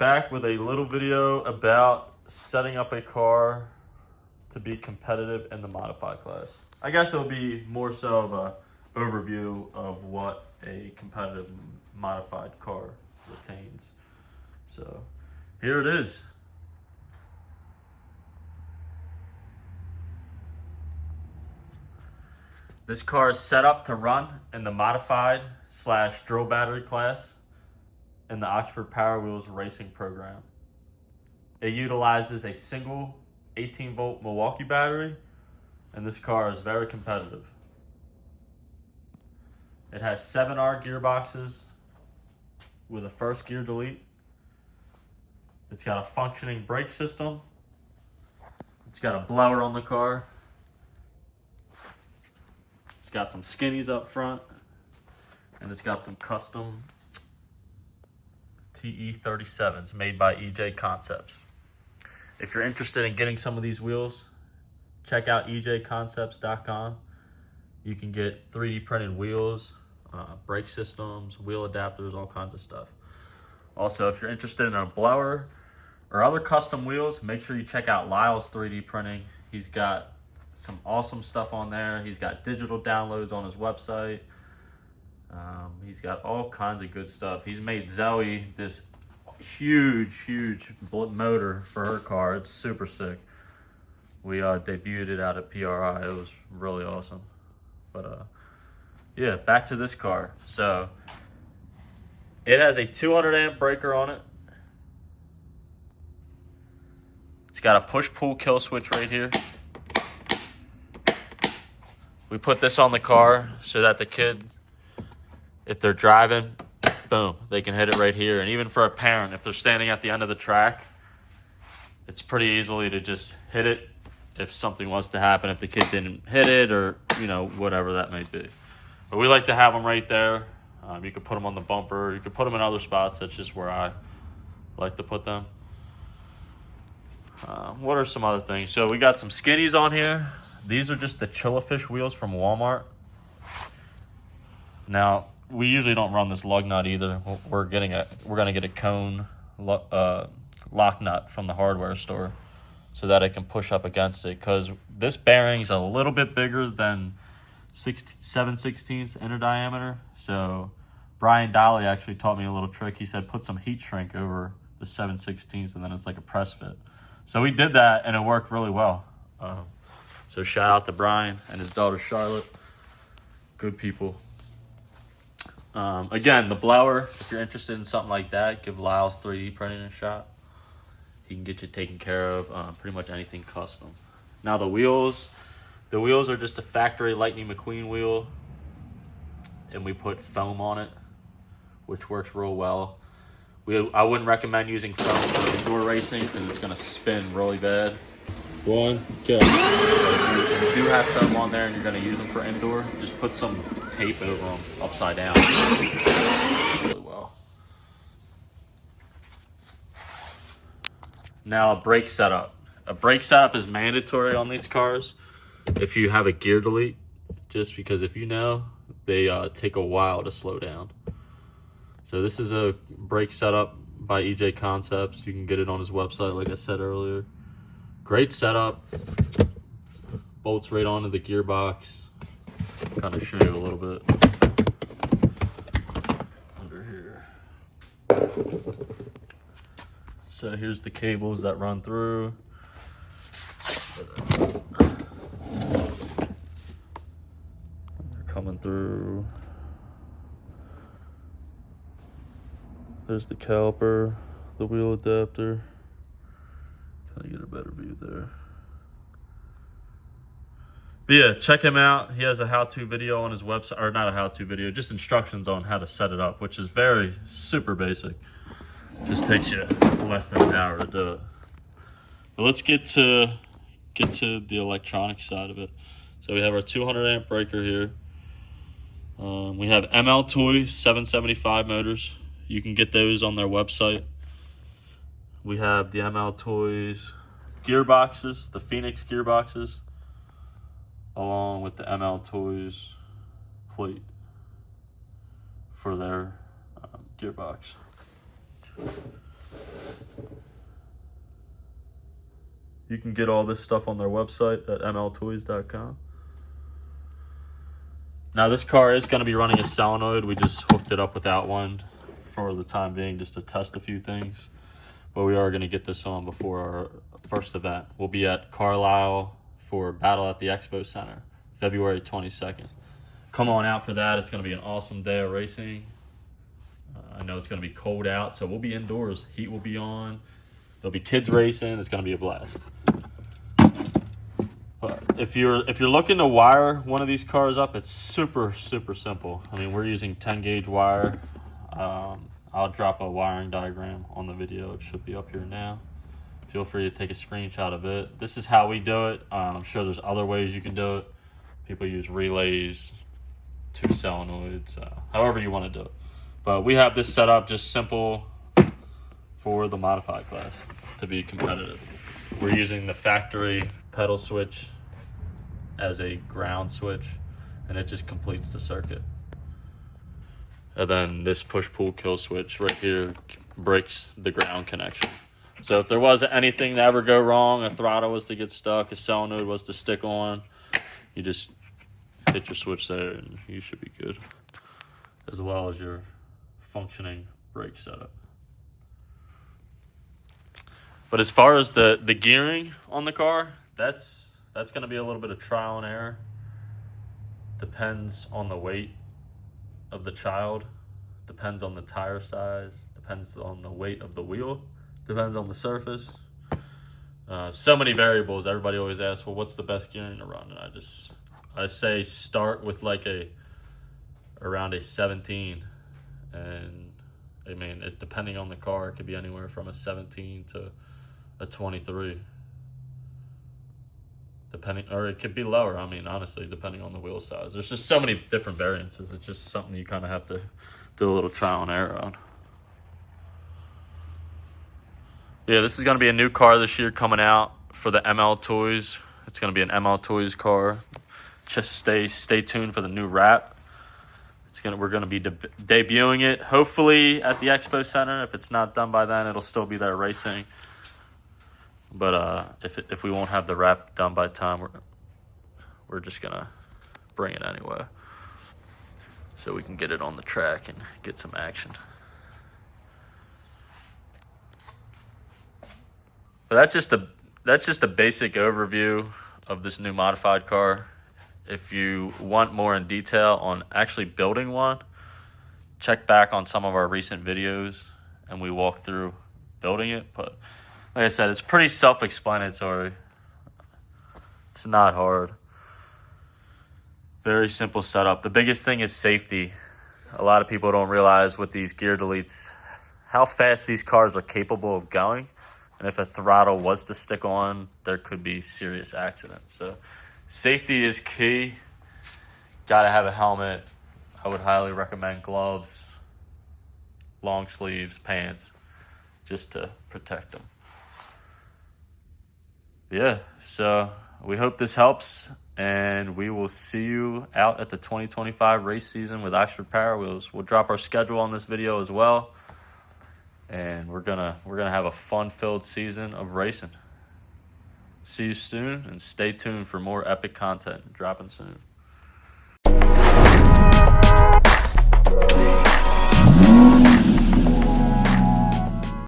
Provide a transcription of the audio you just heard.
back with a little video about setting up a car to be competitive in the modified class. I guess it'll be more so of a overview of what a competitive modified car retains. So here it is. This car is set up to run in the modified / drill battery class in the Oxford Power Wheels racing program. It utilizes a single 18-volt Milwaukee battery, and this car is very competitive. It has 7R gearboxes with a first gear delete. It's got a functioning brake system. It's got a blower on the car. It's got some skinnies up front, and it's got some custom TE37s made by EJ Concepts. If you're interested in getting some of these wheels, check out ejconcepts.com. You can get 3D printed wheels, brake systems, wheel adapters, all kinds of stuff. Also, if you're interested in a blower or other custom wheels, make sure you check out Lyles 3D printing. He's got some awesome stuff on there. He's got digital downloads on his website. He's got all kinds of good stuff. He's made Zoe this huge motor for her car. It's super sick. We debuted it out at PRI. It was really awesome. But yeah, back to this car. So it has a 200 amp breaker on it. It's got a push-pull kill switch right here. We put this on the car so that the kid, if they're driving, boom, they can hit it right here. And even for a parent, if they're standing at the end of the track, it's pretty easily to just hit it if something was to happen, if the kid didn't hit it or, you know, whatever that may be. But we like to have them right there. You could put them on the bumper. You could put them in other spots. That's just where I like to put them. What are some other things? So we got some skinnies on here. These are just the Chillafish wheels from Walmart. Now, we usually don't run this lug nut either. We're gonna get a cone lock nut from the hardware store so that it can push up against it, because this bearing's a little bit bigger than 7/16 inner diameter. So Brian Dolly actually taught me a little trick. He said put some heat shrink over the 7/16 and then it's like a press fit. So we did that and it worked really well. So shout out to Brian and his daughter Charlotte. Good people. Again, the blower, if you're interested in something like that, give Lyles 3D printing a shot. He can get you taken care of, pretty much anything custom. Now the wheels are just a factory Lightning McQueen wheel, and we put foam on it, which works real well. I wouldn't recommend using foam for indoor racing because it's going to spin really bad. One, go. If you do have foam on there and you're going to use them for indoor, just put some tape over them upside down. Really well. Now a brake setup. A brake setup is mandatory on these cars if you have a gear delete, just because if you know, they take a while to slow down. So this is a brake setup by EJ Concepts. You can get it on his website, like I said earlier. Great setup. Bolts right onto the gearbox. Kind of show you a little bit. Under here. So here's the cables that run through. They're coming through. There's the caliper, the wheel adapter. Kind of get a better view there. But yeah, check him out. He has a how-to video on his website, or not a how-to video, just instructions on how to set it up, which is very super basic. Just takes you less than an hour to do it. But let's get to the electronic side of it. So we have our 200 amp breaker here. We have ML Toys 775 motors. You can get those on their website. We have the ML Toys gearboxes, the Phoenix gearboxes, along with the ML Toys plate for their gearbox. You can get all this stuff on their website at mltoys.com. Now this car is going to be running a solenoid. We just hooked it up without one for the time being, just to test a few things. But we are going to get this on before our first event. We'll be at Carlisle for Battle at the Expo Center, February 22nd. Come on out for that. It's going to be an awesome day of racing. I know it's going to be cold out, so we'll be indoors. Heat will be on. There'll be kids racing. It's going to be a blast. But if you're looking to wire one of these cars up, it's super simple. I mean, we're using 10 gauge wire. I'll drop a wiring diagram on the video. It should be up here now. Feel free to take a screenshot of it. This is how we do it. I'm sure there's other ways you can do it. People use relays, 2 solenoids, however you want to do it. But we have this set up just simple for the modified class to be competitive. We're using the factory pedal switch as a ground switch, and it just completes the circuit. And then this push-pull kill switch right here breaks the ground connection. So if there was anything to ever go wrong, a throttle was to get stuck, a solenoid was to stick on, you just hit your switch there and you should be good. As well as your functioning brake setup. But as far as the gearing on the car, that's going to be a little bit of trial and error. Depends on the weight of the child, depends on the tire size, depends on the weight of the wheel, depends on the surface. So many variables. Everybody always asks, well, what's the best gearing to run? And I say start with like around a 17, and I mean, depending on the car, it could be anywhere from a 17 to a 23. Or it could be lower. I mean, honestly, depending on the wheel size. There's just so many different variances. It's just something you kind of have to do a little trial and error on. Yeah, this is going to be a new car this year coming out for the ML Toys. It's going to be an ML Toys car. Just stay tuned for the new wrap. We're going to be debuting it, hopefully at the Expo Center. If it's not done by then, it'll still be there racing. But if we won't have the wrap done by time, we're just gonna bring it anyway, so we can get it on the track and get some action. But that's just a basic overview of this new modified car. If you want more in detail on actually building one, check back on some of our recent videos, and we walk through building it. But like I said, it's pretty self-explanatory. It's not hard. Very simple setup. The biggest thing is safety. A lot of people don't realize with these gear deletes how fast these cars are capable of going. And if a throttle was to stick on, there could be serious accidents. So safety is key. Got to have a helmet. I would highly recommend gloves, long sleeves, pants, just to protect them. Yeah, so we hope this helps, and we will see you out at the 2025 race season with Oxford Power Wheels. We'll drop our schedule on this video as well, and we're gonna have a fun-filled season of racing. See you soon, and stay tuned for more epic content dropping soon.